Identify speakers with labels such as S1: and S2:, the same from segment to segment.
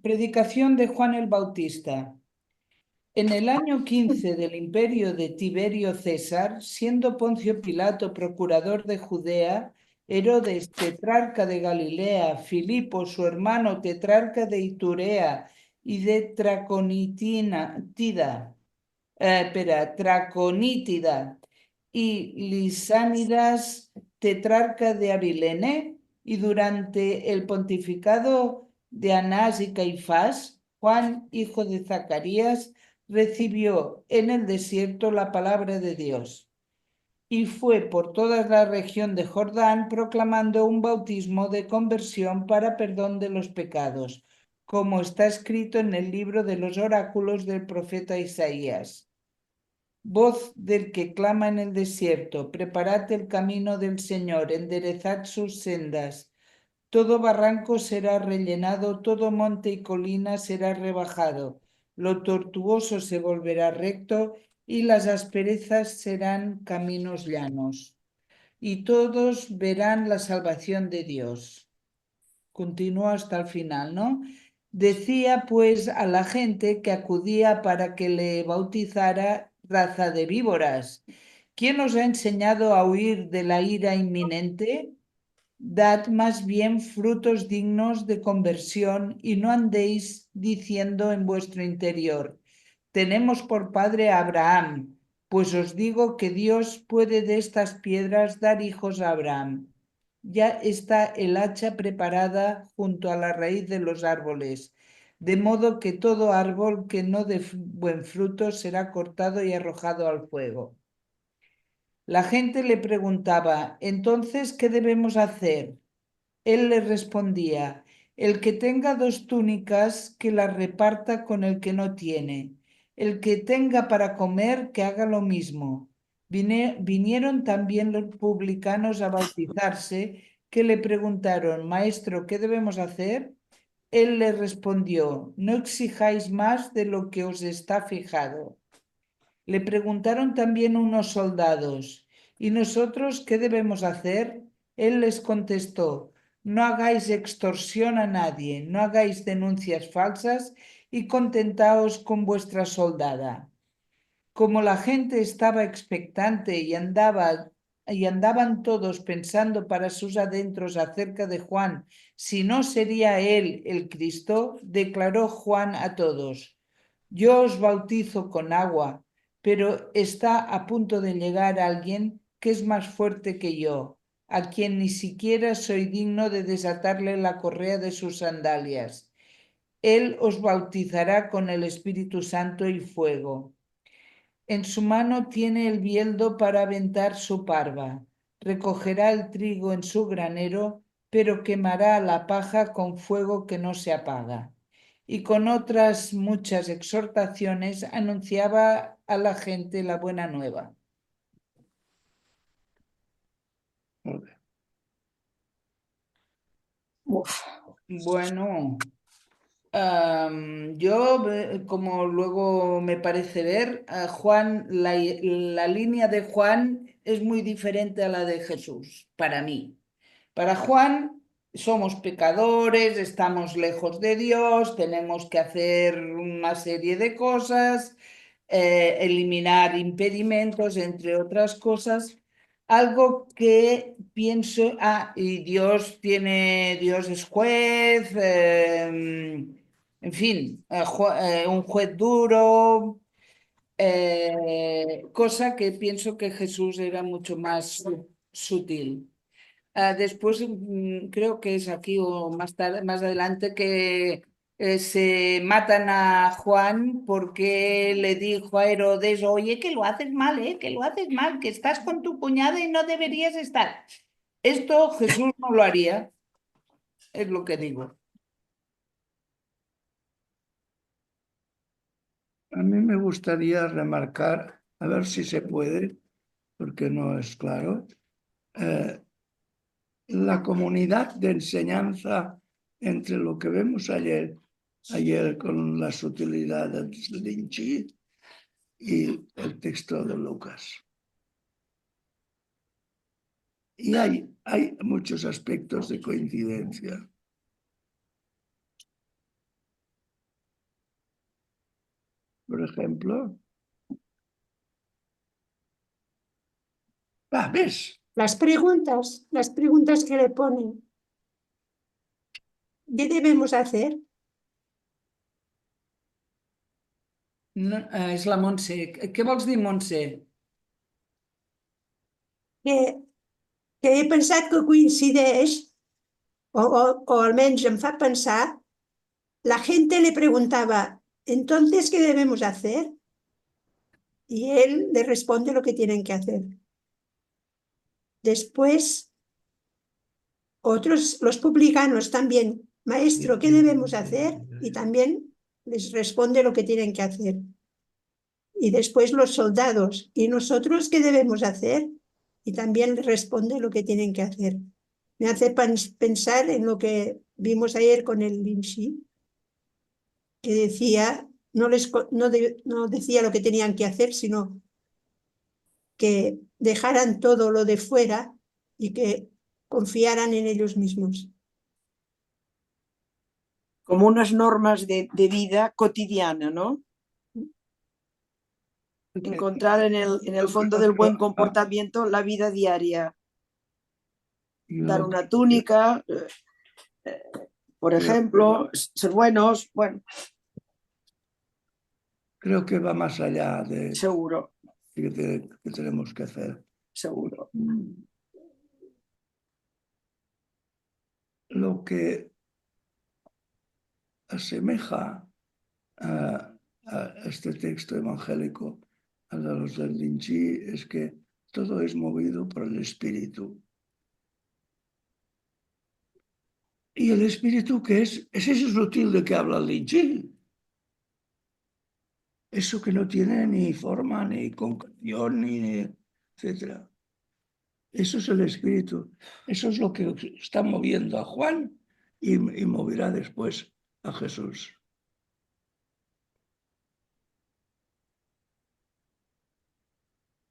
S1: Predicación de Juan el Bautista. En el año 15 del imperio de Tiberio César, siendo Poncio Pilato procurador de Judea, Herodes tetrarca de Galilea, Filipo su hermano tetrarca de Iturea y de Traconítida, y Lisánidas tetrarca de Abilene, y durante el pontificado de Anás y Caifás, Juan, hijo de Zacarías, recibió en el desierto la palabra de Dios y fue por toda la región de Jordán proclamando un bautismo de conversión para perdón de los pecados, como está escrito en el libro de los oráculos del profeta Isaías. Voz del que clama en el desierto, preparad el camino del Señor, enderezad sus sendas. Todo barranco será rellenado, todo monte y colina será rebajado. Lo tortuoso se volverá recto y las asperezas serán caminos llanos. Y todos verán la salvación de Dios. Continúa hasta el final, ¿no? Decía pues a la gente que acudía para que le bautizara: raza de víboras, ¿quién os ha enseñado a huir de la ira inminente? Dad más bien frutos dignos de conversión y no andéis diciendo en vuestro interior: tenemos por padre a Abraham, pues os digo que Dios puede de estas piedras dar hijos a Abraham. Ya está el hacha preparada junto a la raíz de los árboles, de modo que todo árbol que no dé buen fruto será cortado y arrojado al fuego. La gente le preguntaba: entonces, ¿qué debemos hacer? Él le respondía: el que tenga 2 túnicas, que las reparta con el que no tiene. El que tenga para comer, que haga lo mismo. Vinieron también los publicanos a bautizarse, que le preguntaron: Maestro, ¿qué debemos hacer? Él le respondió: no exijáis más de lo que os está fijado. Le preguntaron también unos soldados: ¿y nosotros qué debemos hacer? Él les contestó: no hagáis extorsión a nadie, no hagáis denuncias falsas y contentaos con vuestra soldada. Como la gente estaba expectante y andaban todos pensando para sus adentros acerca de Juan, si no sería él el Cristo, declaró Juan a todos: yo os bautizo con agua, pero está a punto de llegar alguien que es más fuerte que yo, a quien ni siquiera soy digno de desatarle la correa de sus sandalias. Él os bautizará con el Espíritu Santo y fuego. En su mano tiene el bieldo para aventar su parva. Recogerá el trigo en su granero, pero quemará la paja con fuego que no se apaga. Y con otras muchas exhortaciones anunciaba a la gente la buena nueva. Bueno, yo, como luego me parece ver, a Juan, la línea de Juan es muy diferente a la de Jesús, para mí. Para Juan, somos pecadores, estamos lejos de Dios, tenemos que hacer una serie de cosas, eliminar impedimentos, entre otras cosas. Algo que pienso, y Dios es juez, en fin, un juez duro, cosa que pienso que Jesús era mucho más sutil. Después creo que es aquí o más tarde, más adelante, que se matan a Juan porque le dijo a Herodes: oye, que lo haces mal, que lo haces mal, que estás con tu cuñada y no deberías estar. Esto Jesús no lo haría, es lo que digo.
S2: A mí me gustaría remarcar, a ver si se puede, porque no es claro, la comunidad de enseñanza entre lo que vemos ayer con las utilidades de Vinci y el texto de Lucas. Y hay muchos aspectos de coincidencia. por ejemplo. ¿Ves?
S3: Las preguntas que le ponen. ¿Qué debemos hacer?
S1: No, és la Montse. Què vols dir, Montse?
S3: Que he pensat que coincideix, o almenys em fa pensar, la gente le preguntaba, entonces, ¿qué debemos hacer? Y él le responde lo que tienen que hacer. Después, los publicanos también, maestro, ¿qué debemos hacer? Y también les responde lo que tienen que hacer. Y después los soldados, ¿y nosotros qué debemos hacer? Y también les responde lo que tienen que hacer. Me hace pensar en lo que vimos ayer con el Linchi, que decía, no decía lo que tenían que hacer, sino que dejaran todo lo de fuera y que confiaran en ellos mismos.
S4: Como unas normas de vida cotidiana, ¿no? Encontrar en el fondo del buen comportamiento la vida diaria. Dar una túnica, por ejemplo, ser buenos, bueno.
S2: Creo que va más allá de
S4: seguro
S2: que tenemos que hacer.
S4: Seguro.
S2: Lo que asemeja a este texto evangélico a los del Linchi es que todo es movido por el Espíritu. ¿Y el Espíritu qué es? Es ese sutil de que habla el Linchi. Eso que no tiene ni forma, ni concreción, ni etcétera. Eso es el Espíritu. Eso es lo que está moviendo a Juan y moverá después a Jesús.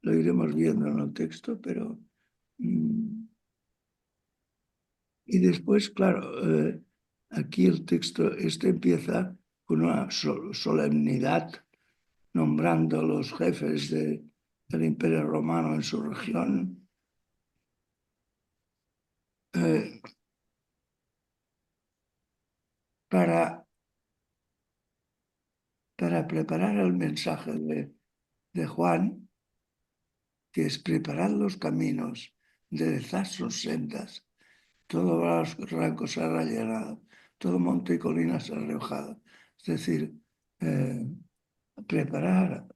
S2: Lo iremos viendo en el texto, pero... Y después, claro, aquí el texto empieza con una solemnidad, nombrando a los jefes del Imperio Romano en su región. Para preparar el mensaje de Juan, que es preparar los caminos, enderezar sus sendas, todo rango será llenado, todo monte y colina será arrojado. Es decir, preparar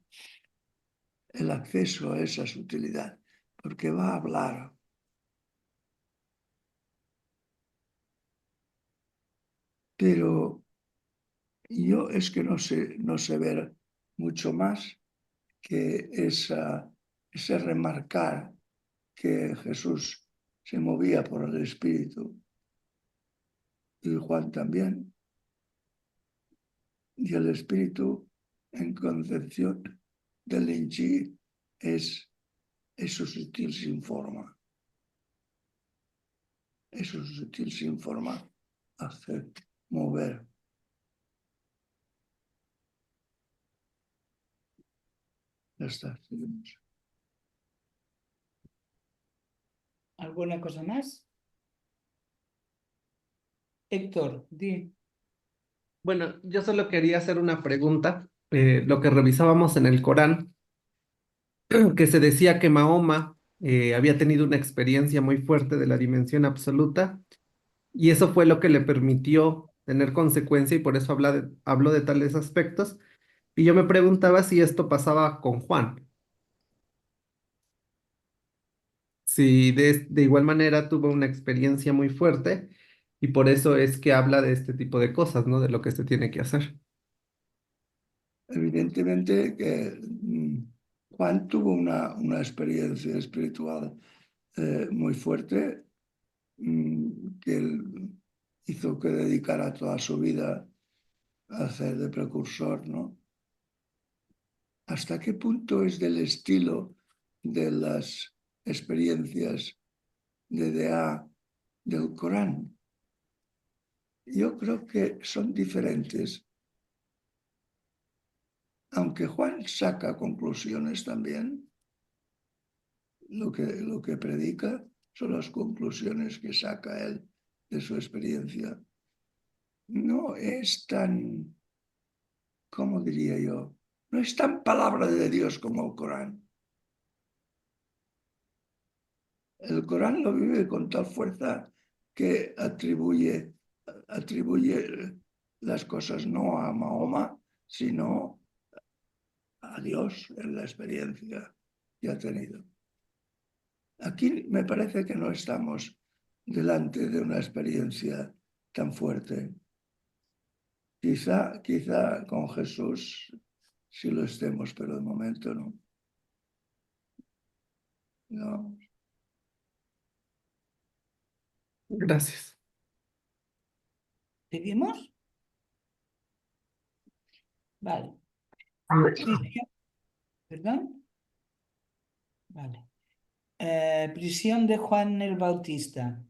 S2: el acceso a esa sutilidad, porque va a hablar. Pero yo es que no sé ver mucho más que ese remarcar que Jesús se movía por el Espíritu y Juan también. Y el Espíritu en concepción del Linchi es eso sutil sin forma. Eso sutil sin forma hace mover. Ya está. Seguimos.
S1: ¿Alguna cosa más? Héctor, di.
S5: Bueno, yo solo quería hacer una pregunta. Lo que revisábamos en el Corán, que se decía que Mahoma había tenido una experiencia muy fuerte de la dimensión absoluta y eso fue lo que le permitió tener consecuencia y por eso habló de tales aspectos. Y yo me preguntaba si esto pasaba con Juan. Si de igual manera tuvo una experiencia muy fuerte y por eso es que habla de este tipo de cosas, ¿no? De lo que se tiene que hacer.
S2: Evidentemente que Juan tuvo una experiencia espiritual muy fuerte que él hizo que dedicara toda su vida a hacer de precursor, ¿no? ¿Hasta qué punto es del estilo de las experiencias de Dea del Corán? Yo creo que son diferentes. aunque Juan saca conclusiones también, lo que predica son las conclusiones que saca él de su experiencia. No es tan, ¿cómo diría yo? No es tan palabra de Dios como el Corán. El Corán lo vive con tal fuerza que atribuye las cosas no a Mahoma, sino a Dios en la experiencia que ha tenido. Aquí me parece que no estamos delante de una experiencia tan fuerte. Quizá con Jesús sí lo estemos, pero de momento no. No.
S5: Gracias.
S1: ¿Seguimos? Vale. ¿Perdón? Vale. Prisión de Juan el Bautista.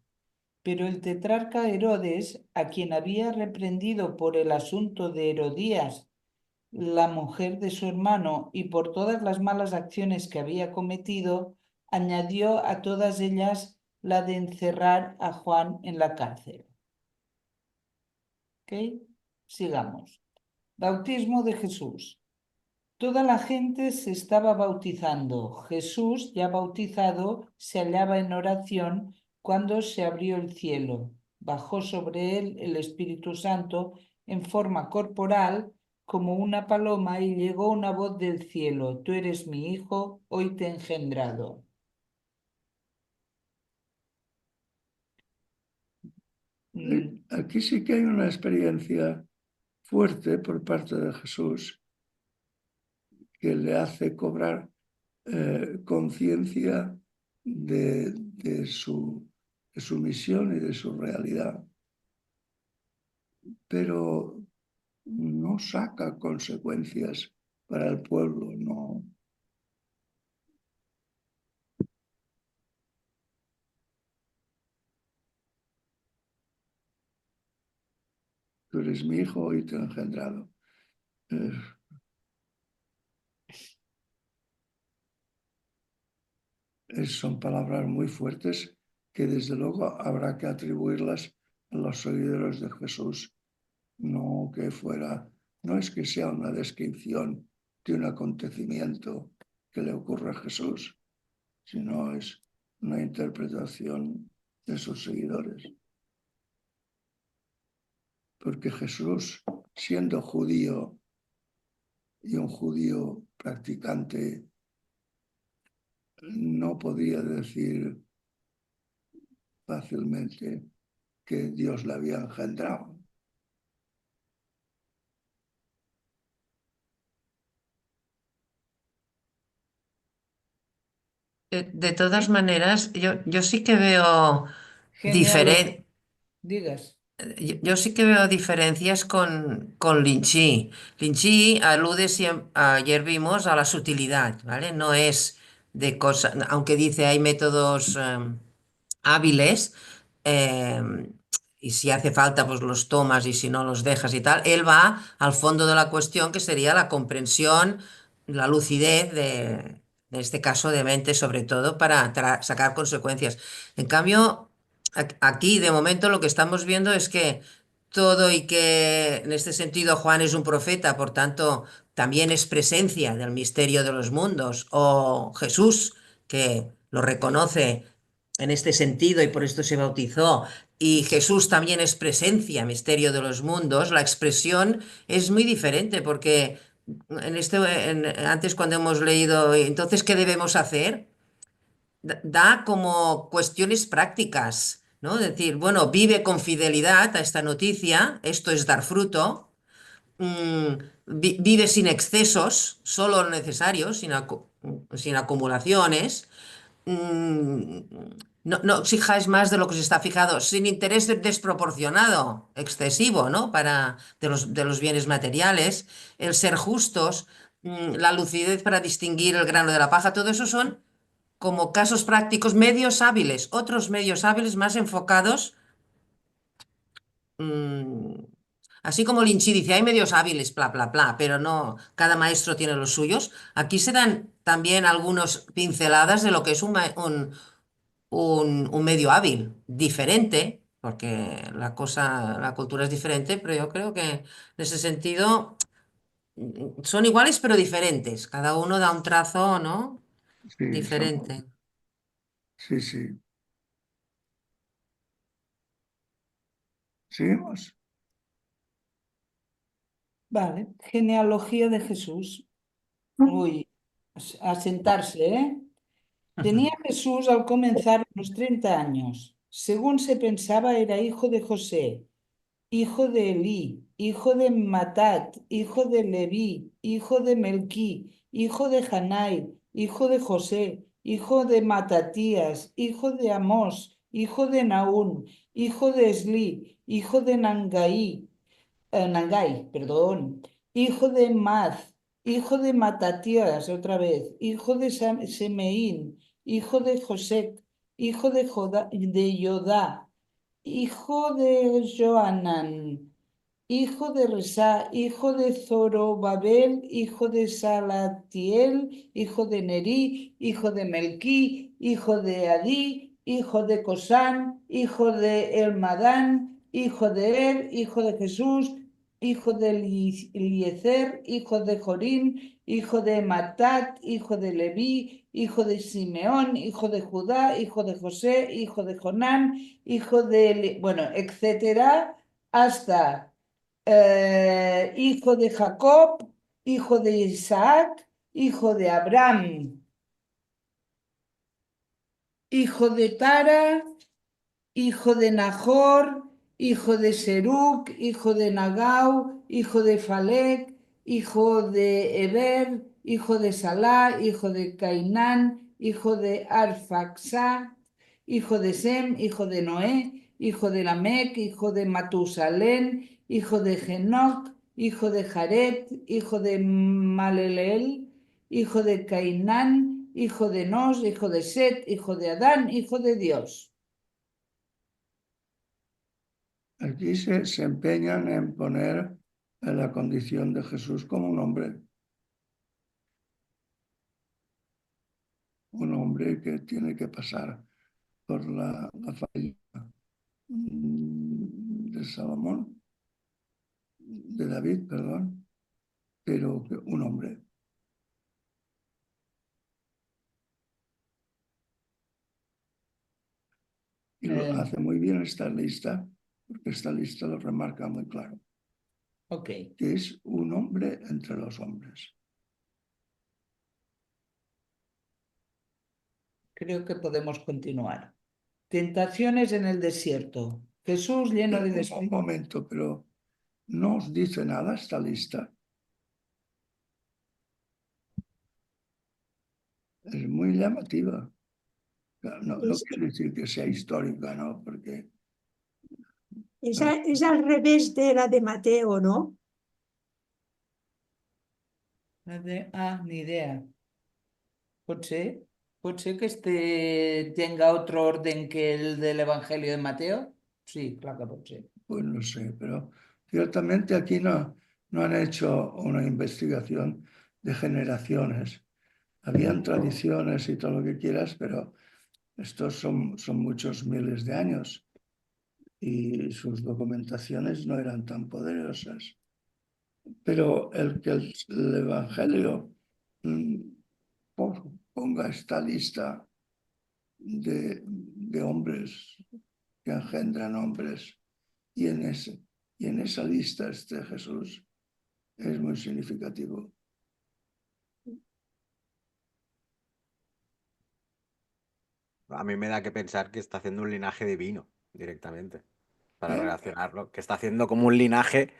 S1: Pero el tetrarca Herodes, a quien había reprendido por el asunto de Herodías, la mujer de su hermano, y por todas las malas acciones que había cometido, añadió a todas ellas la de encerrar a Juan en la cárcel. ¿Ok? Sigamos. Bautismo de Jesús. Toda la gente se estaba bautizando. Jesús, ya bautizado, se hallaba en oración cuando se abrió el cielo. Bajó sobre él el Espíritu Santo en forma corporal como una paloma y llegó una voz del cielo: Tú eres mi Hijo, hoy te he engendrado.
S2: Aquí sí que hay una experiencia fuerte por parte de Jesús que le hace cobrar conciencia de su misión y de su realidad, pero no saca consecuencias para el pueblo, no. Tú eres mi hijo y te he engendrado. Son palabras muy fuertes que desde luego habrá que atribuirlas a los seguidores de Jesús. No es que sea una descripción de un acontecimiento que le ocurre a Jesús, sino es una interpretación de sus seguidores. Porque Jesús, siendo judío y un judío practicante, no podía decir fácilmente que Dios le había engendrado.
S6: De todas maneras, yo sí que veo
S1: Genial. Digas.
S6: yo sí que veo diferencias con Lin-Chi. Lin-Chi alude ayer vimos a la sutilidad, ¿vale? No es de cosas, aunque dice hay métodos hábiles, eh, y si hace falta, pues los tomas y si no los dejas y tal. Él va al fondo de la cuestión, que sería la comprensión, la lucidez de este caso de mente, sobre todo para sacar consecuencias. En cambio, aquí de momento lo que estamos viendo es que todo y que en este sentido Juan es un profeta, por tanto también es presencia del misterio de los mundos, o Jesús, que lo reconoce en este sentido y por esto se bautizó, y Jesús también es presencia, misterio de los mundos, la expresión es muy diferente porque antes cuando hemos leído, entonces, ¿qué debemos hacer? Da como cuestiones prácticas, ¿no? Decir, bueno, vive con fidelidad a esta noticia, esto es dar fruto, vive sin excesos, solo lo necesario, sin acumulaciones. No exijáis más de lo que se está fijado, sin interés desproporcionado, excesivo, ¿no? De los bienes materiales, el ser justos, la lucidez para distinguir el grano de la paja, todo eso son como casos prácticos, medios hábiles, otros medios hábiles más enfocados Así como Linchi dice, hay medios hábiles, bla, bla, bla, pero no, cada maestro tiene los suyos. Aquí se dan también algunas pinceladas de lo que es un medio hábil, diferente, porque la cultura es diferente, pero yo creo que en ese sentido son iguales pero diferentes. Cada uno da un trazo, ¿no?
S2: Sí,
S6: Diferente.
S2: sí, sí. Seguimos.
S1: Vale, genealogía de Jesús. Uy, a sentarse, ¿eh? Tenía Jesús al comenzar unos 30 años. Según se pensaba, era hijo de José, hijo de Elí, hijo de Matat, hijo de Leví, hijo de Melquí, hijo de Janai, hijo de José, hijo de Matatías, hijo de Amós, hijo de Naún, hijo de Esli, hijo de Nangai, perdón, hijo de Maz, hijo de Matatías, otra vez, hijo de Semeín, hijo de José, hijo de Yodá, hijo de Joanán, hijo de Resá, hijo de Zorobabel, hijo de Salatiel, hijo de Nerí, hijo de Melquí, hijo de Adí, hijo de Cosán, hijo de Elmadán, hijo de hijo de Jesús, hijo de Eliezer, hijo de Jorín, hijo de Matat, hijo de Leví, hijo de Simeón, hijo de Judá, hijo de José, hijo de Jonán, hijo de, bueno, etcétera, hasta hijo de Jacob, hijo de Isaac, hijo de Abraham, hijo de Tara, hijo de Nahor, hijo de Serug, hijo de Nagau, hijo de Falec, hijo de Eber, hijo de Salá, hijo de Cainán, hijo de Arfaxad, hijo de Sem, hijo de Noé, hijo de Lamec, hijo de Matusalén, hijo de Genoc, hijo de Jared, hijo de Maleleel, hijo de Cainán, hijo de Nos, hijo de Set, hijo de Adán, hijo de Dios.
S2: Aquí se empeñan en poner la condición de Jesús como un hombre que tiene que pasar por la falla de Salomón, de David, perdón, pero un hombre. Y lo hace muy bien esta lista, porque esta lista lo remarca muy claro,
S1: Ok,
S2: que es un hombre entre los hombres.
S1: creo que podemos continuar. Tentaciones en el desierto. Jesús lleno de
S2: Un
S1: Espíritu.
S2: momento, pero no os dice nada esta lista. Es muy llamativa. No quiere decir que sea histórica, ¿no? Porque
S3: Es al revés de la de Mateo, ¿no?
S1: Ni idea. Pot ser que tenga otro orden que el del Evangelio de Mateo. Sí, claro que pot ser.
S2: pues no sé, pero ciertamente aquí no han hecho una investigación de generaciones. Habían tradiciones y todo lo que quieras, pero estos son muchos miles de años y sus documentaciones no eran tan poderosas. Pero el que el Evangelio ponga esta lista de hombres que engendran hombres y en esa lista esté Jesús es muy significativo.
S7: A mí me da que pensar que está haciendo un linaje divino directamente, para
S2: ¿Eh?
S7: relacionarlo, que está haciendo como un linaje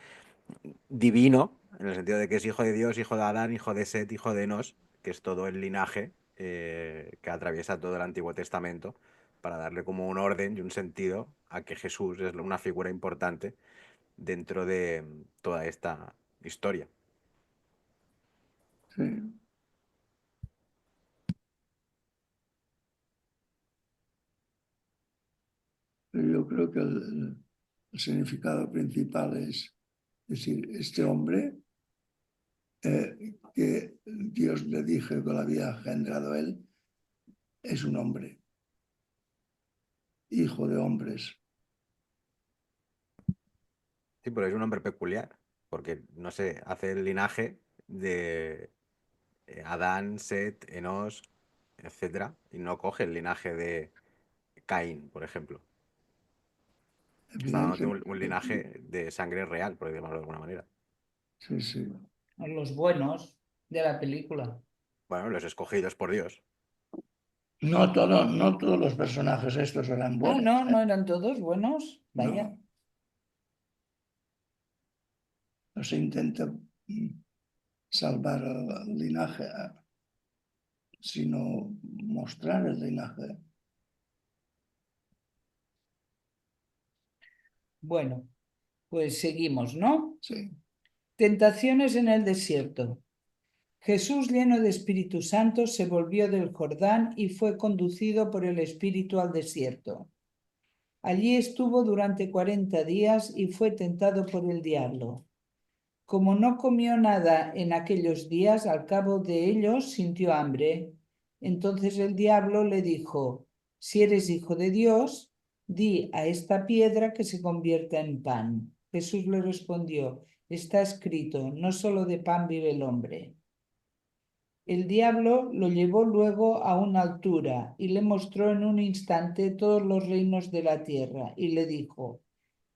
S7: divino, en el sentido de que es hijo de Dios, hijo de Adán, hijo de Set, hijo de Enos, que es todo el linaje que atraviesa todo el Antiguo Testamento, para darle como un orden y un sentido a que Jesús es una figura importante dentro de toda esta historia.
S2: Sí. Pero yo creo que el significado principal es Es decir, este hombre que Dios le dijo que lo había engendrado él, es un hombre, hijo de hombres.
S7: Sí, pero es un hombre peculiar, porque, no sé, hace el linaje de Adán, Set, Enos, etcétera, y no coge el linaje de Caín, por ejemplo. Está dándote un linaje de sangre real, por decirlo de alguna manera.
S2: Sí, sí.
S1: Los buenos de la película.
S7: Bueno, los escogidos por Dios.
S2: No todos los personajes estos eran buenos.
S1: No eran todos buenos. Vaya.
S2: No. No se intenta salvar el linaje, sino mostrar el linaje.
S1: Bueno, pues seguimos, ¿no?
S2: Sí.
S1: Tentaciones en el desierto. Jesús, lleno de Espíritu Santo, se volvió del Jordán y fue conducido por el Espíritu al desierto. Allí estuvo durante 40 días y fue tentado por el diablo. Como no comió nada en aquellos días, al cabo de ellos sintió hambre. Entonces el diablo le dijo: si eres hijo de Dios, di a esta piedra que se convierta en pan. Jesús le respondió: está escrito, no solo de pan vive el hombre. El diablo lo llevó luego a una altura y le mostró en un instante todos los reinos de la tierra y le dijo: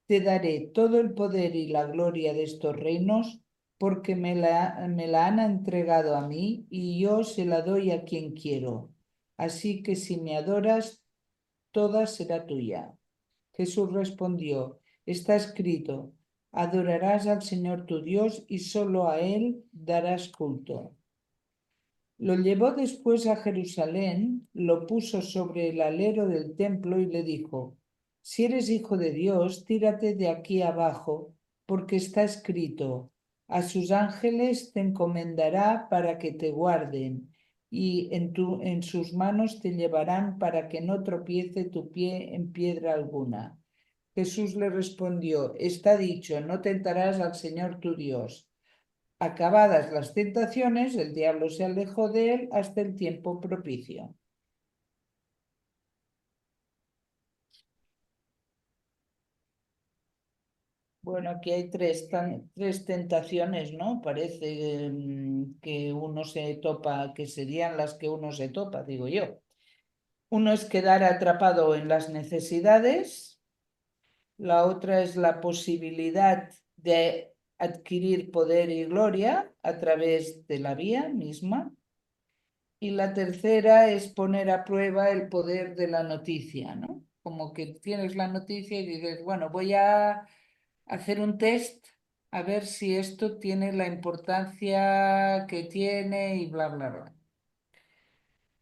S1: te daré todo el poder y la gloria de estos reinos porque me la han entregado a mí y yo se la doy a quien quiero. Así que si me adoras, toda será tuya. Jesús respondió: está escrito, adorarás al Señor tu Dios y solo a Él darás culto. Lo llevó después a Jerusalén, lo puso sobre el alero del templo y le dijo: si eres hijo de Dios, tírate de aquí abajo, porque está escrito, a sus ángeles te encomendará para que te guarden, y en sus manos te llevarán para que no tropiece tu pie en piedra alguna. Jesús le respondió: está dicho, no tentarás al Señor tu Dios. Acabadas las tentaciones, el diablo se alejó de él hasta el tiempo propicio. Bueno, aquí hay tres tentaciones, ¿no? Parece que uno se topa, que serían las que uno se topa, digo yo. Uno es quedar atrapado en las necesidades, la otra es la posibilidad de adquirir poder y gloria a través de la vía misma. Y la tercera es poner a prueba el poder de la noticia, ¿no? Como que tienes la noticia y dices, bueno, voy a hacer un test a ver si esto tiene la importancia que tiene y bla, bla, bla.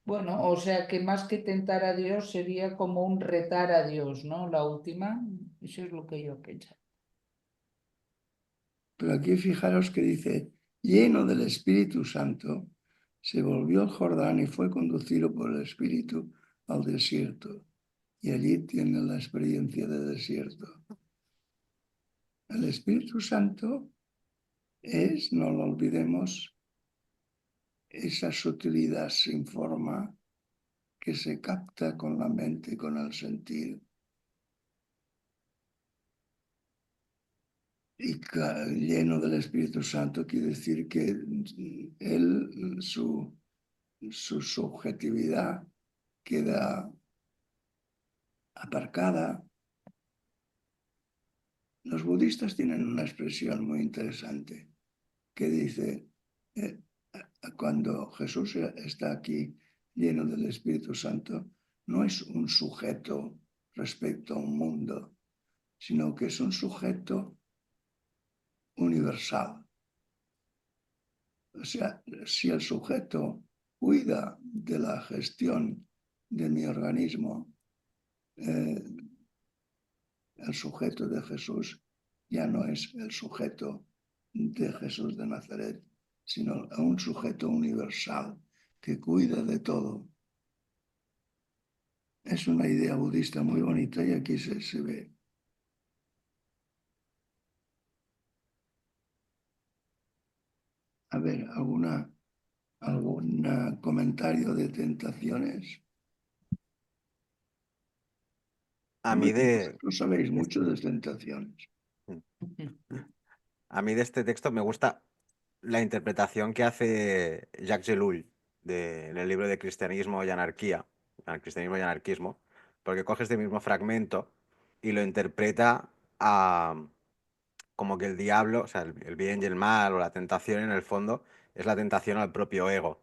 S1: Bueno, o sea que más que tentar a Dios sería como un retar a Dios, ¿no? La última, eso es lo que yo pienso.
S2: Pero aquí fijaros que dice, lleno del Espíritu Santo, se volvió al Jordán y fue conducido por el Espíritu al desierto. Y allí tiene la experiencia de desierto. El Espíritu Santo es, no lo olvidemos, esa sutilidad sin forma que se capta con la mente y con el sentir. Y lleno del Espíritu Santo quiere decir que él, su subjetividad queda aparcada. Los budistas tienen una expresión muy interesante que dice, cuando Jesús está aquí lleno del Espíritu Santo, no es un sujeto respecto a un mundo, sino que es un sujeto universal. O sea, si el sujeto cuida de la gestión de mi organismo, el sujeto de Jesús ya no es el sujeto de Jesús de Nazaret, sino un sujeto universal que cuida de todo. Es una idea budista muy bonita y aquí se ve. A ver, algún comentario de tentaciones.
S7: A mí
S2: No sabéis mucho de tentaciones.
S7: A mí de este texto me gusta la interpretación que hace Jacques Ellul en el libro de Cristianismo y Anarquía, Cristianismo y Anarquismo, porque coge este mismo fragmento y lo interpreta como que el diablo, o sea, el bien y el mal o la tentación en el fondo es la tentación al propio ego.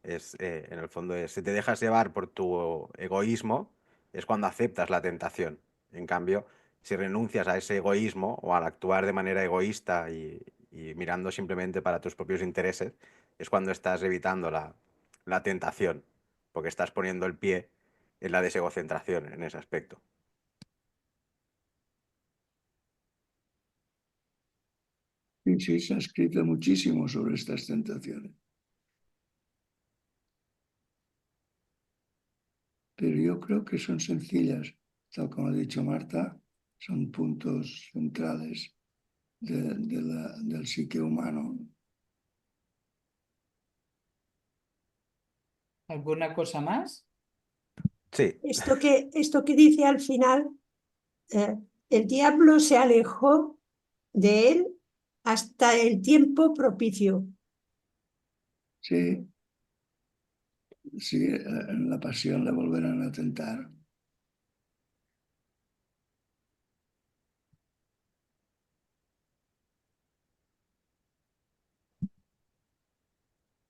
S7: En el fondo, si te dejas llevar por tu egoísmo, es cuando aceptas la tentación. En cambio, si renuncias a ese egoísmo o al actuar de manera egoísta y mirando simplemente para tus propios intereses, es cuando estás evitando la tentación, porque estás poniendo el pie en la desegocentración en ese aspecto.
S2: Sí, se ha escrito muchísimo sobre estas tentaciones. Pero yo creo que son sencillas, tal como ha dicho Marta, son puntos centrales del psique humano.
S1: ¿Alguna cosa más?
S7: Sí,
S3: Esto que dice al final, el diablo se alejó de él hasta el tiempo propicio.
S2: Sí, en la pasión le volverán a tentar.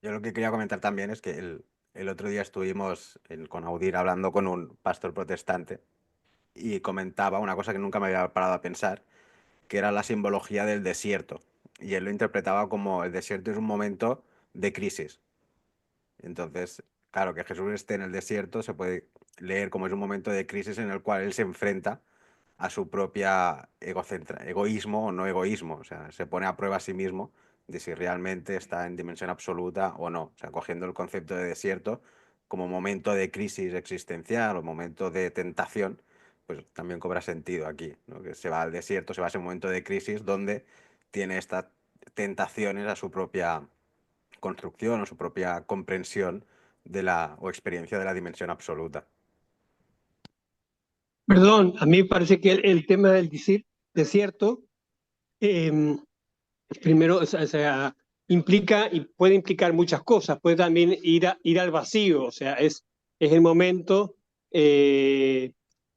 S7: yo lo que quería comentar también es que el otro día estuvimos con Audir hablando con un pastor protestante y comentaba una cosa que nunca me había parado a pensar, que era la simbología del desierto. Y él lo interpretaba como el desierto es un momento de crisis. Entonces, claro, que Jesús esté en el desierto se puede leer como es un momento de crisis en el cual él se enfrenta a su propia egoísmo o no egoísmo. O sea, se pone a prueba a sí mismo de si realmente está en dimensión absoluta o no. O sea, cogiendo el concepto de desierto como momento de crisis existencial o momento de tentación, pues también cobra sentido aquí, ¿no? Que se va al desierto, se va a ese momento de crisis donde tiene estas tentaciones a su propia construcción o su propia comprensión o experiencia de la dimensión absoluta.
S8: Perdón, a mí me parece que el tema del desierto, primero, o sea, implica y puede implicar muchas cosas, puede también ir al vacío, o sea, es el momento en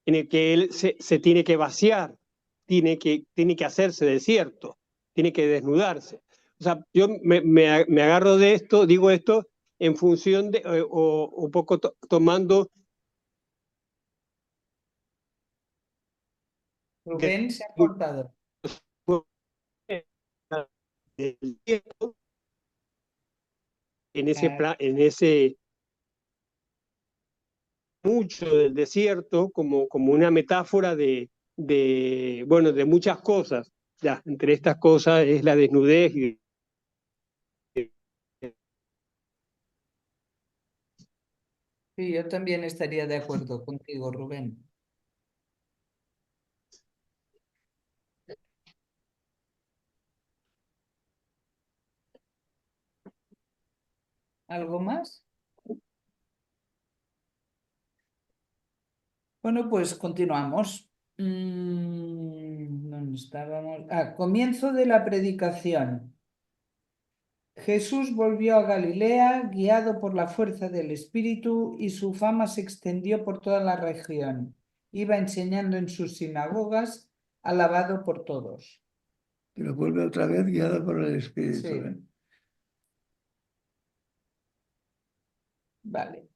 S8: el que él se tiene que vaciar, tiene que hacerse desierto, tiene que desnudarse. O sea, yo me agarro de esto, digo esto en función de, o un poco tomando
S1: Rubén se ha cortado.
S8: del tiempo en ese mucho del desierto como una metáfora bueno, de muchas cosas. Ya, entre estas cosas es la desnudez y
S1: Sí, yo también estaría de acuerdo contigo, Rubén. ¿Algo más? Bueno, pues continuamos. ¿Dónde estábamos? Comienzo de la predicación. Jesús volvió a Galilea, guiado por la fuerza del Espíritu, y su fama se extendió por toda la región. Iba enseñando en sus sinagogas, alabado por todos.
S2: Pero vuelve otra vez guiada por el Espíritu.
S1: Sí. Vale.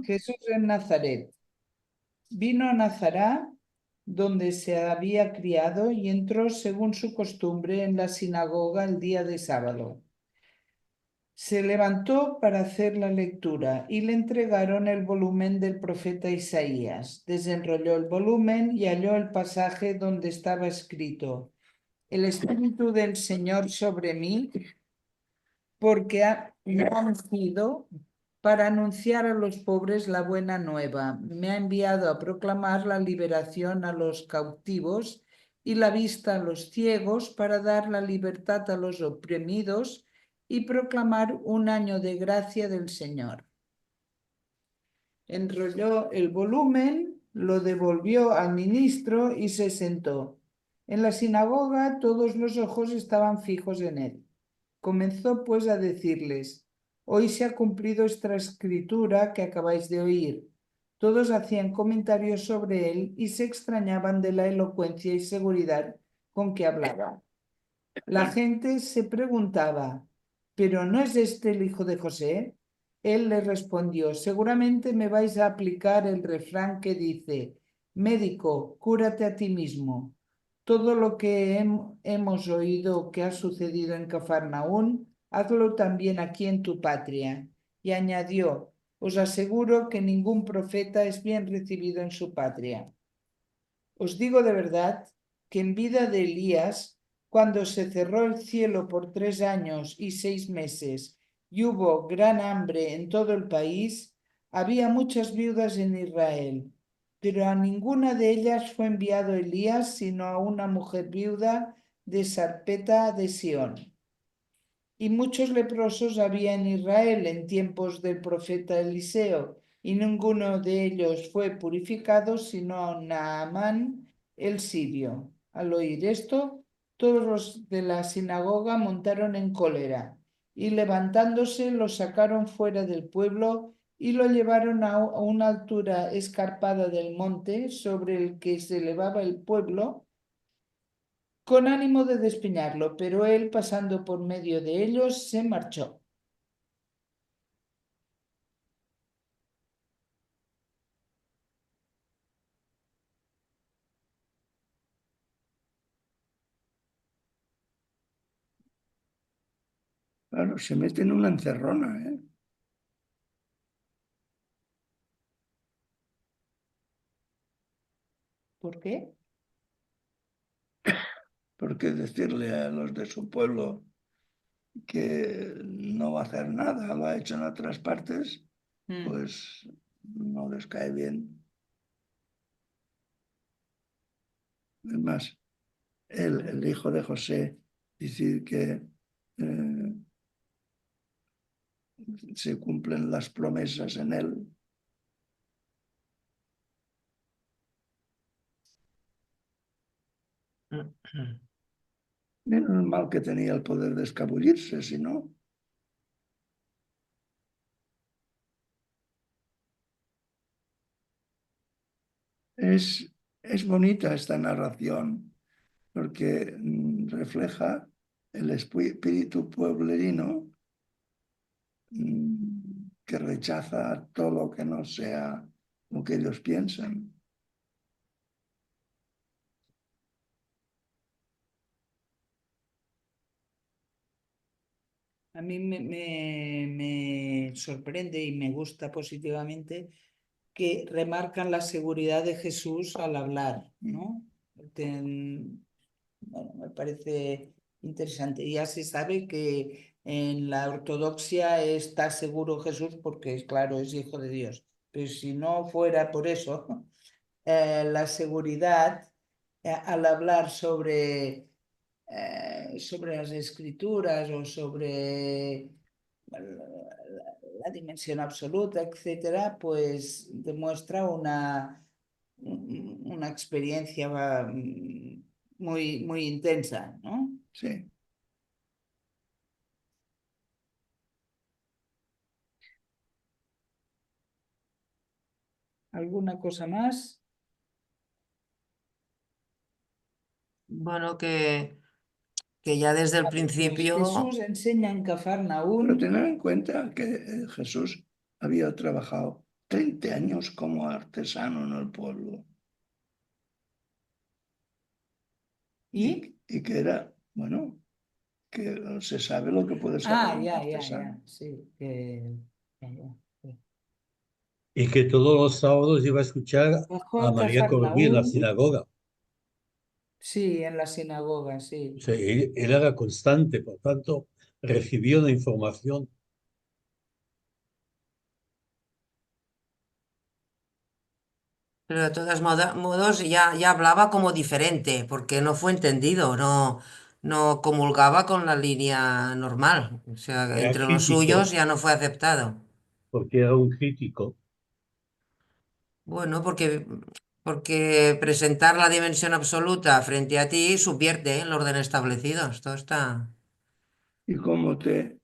S1: Jesús en Nazaret. Vino a Nazaret, donde se había criado, y entró según su costumbre en la sinagoga el día de sábado. Se levantó para hacer la lectura y le entregaron el volumen del profeta Isaías. Desenrolló el volumen y halló el pasaje donde estaba escrito: El Espíritu del Señor sobre mí, porque me ha ungido para anunciar a los pobres la buena nueva. Me ha enviado a proclamar la liberación a los cautivos y la vista a los ciegos, para dar la libertad a los oprimidos y proclamar un año de gracia del Señor. Enrolló el volumen, lo devolvió al ministro y se sentó. En la sinagoga todos los ojos estaban fijos en él. Comenzó pues a decirles: hoy se ha cumplido esta escritura que acabáis de oír. Todos hacían comentarios sobre él y se extrañaban de la elocuencia y seguridad con que hablaba. La gente se preguntaba: ¿pero no es este el hijo de José? Él les respondió: seguramente me vais a aplicar el refrán que dice: médico, cúrate a ti mismo. Todo lo que hemos oído que ha sucedido en Cafarnaún, hazlo también aquí en tu patria. Y añadió: os aseguro que ningún profeta es bien recibido en su patria. Os digo de verdad que en vida de Elías, cuando se cerró el cielo por 3 años y 6 meses y hubo gran hambre en todo el país, había muchas viudas en Israel, pero a ninguna de ellas fue enviado Elías, sino a una mujer viuda de Sarpeta de Sión. Y muchos leprosos había en Israel en tiempos del profeta Eliseo, y ninguno de ellos fue purificado, sino Naamán el sirio. Al oír esto, todos los de la sinagoga montaron en cólera, y levantándose lo sacaron fuera del pueblo y lo llevaron a una altura escarpada del monte sobre el que se elevaba el pueblo, con ánimo de despeñarlo, pero él, pasando por medio de ellos, se marchó.
S2: Claro, se mete en una encerrona, ¿eh?
S1: ¿Por qué?
S2: Porque decirle a los de su pueblo que no va a hacer nada, lo ha hecho en otras partes, pues no les cae bien. Además, él, el hijo de José, decir que se cumplen las promesas en él. Menos mal que tenía el poder de escabullirse, si no. Es bonita esta narración porque refleja el espíritu pueblerino que rechaza todo lo que no sea lo que ellos piensan.
S1: A mí me sorprende y me gusta positivamente que remarcan la seguridad de Jesús al hablar, ¿no? Bueno, me parece interesante. Ya se sabe que en la ortodoxia está seguro Jesús porque, claro, es hijo de Dios. Pero si no fuera por eso, la seguridad al hablar sobre las escrituras o sobre la dimensión absoluta, etcétera, pues demuestra una experiencia muy intensa, ¿no?
S2: Sí.
S1: ¿Alguna cosa más?
S6: Bueno, que ya desde el
S1: Pues
S6: principio,
S1: Jesús enseña en
S2: Pero
S1: Cafarnaún.
S2: tener en cuenta que Jesús había trabajado 30 años como artesano en el pueblo
S1: ¿Y?
S2: y que era, bueno, que se sabe lo que puede saber un
S1: Ya,
S2: artesano.
S1: sí, ya.
S9: Y que todos los sábados iba a escuchar
S1: Bajó
S9: a
S1: a
S9: María Corbí en la
S1: Cafarnaún,
S9: sinagoga.
S1: sí, en la sinagoga,
S9: O
S1: sí.
S9: sea, él era constante, por tanto, recibió una información.
S6: pero de todos modos ya hablaba como diferente, porque no fue entendido, no, no comulgaba con la línea normal. O sea,
S9: Era
S6: entre los
S9: crítico,
S6: suyos ya no fue aceptado.
S9: porque era un crítico.
S6: Bueno, porque presentar la dimensión absoluta frente a ti subvierte el orden establecido. Esto está.
S2: ¿Y cómo te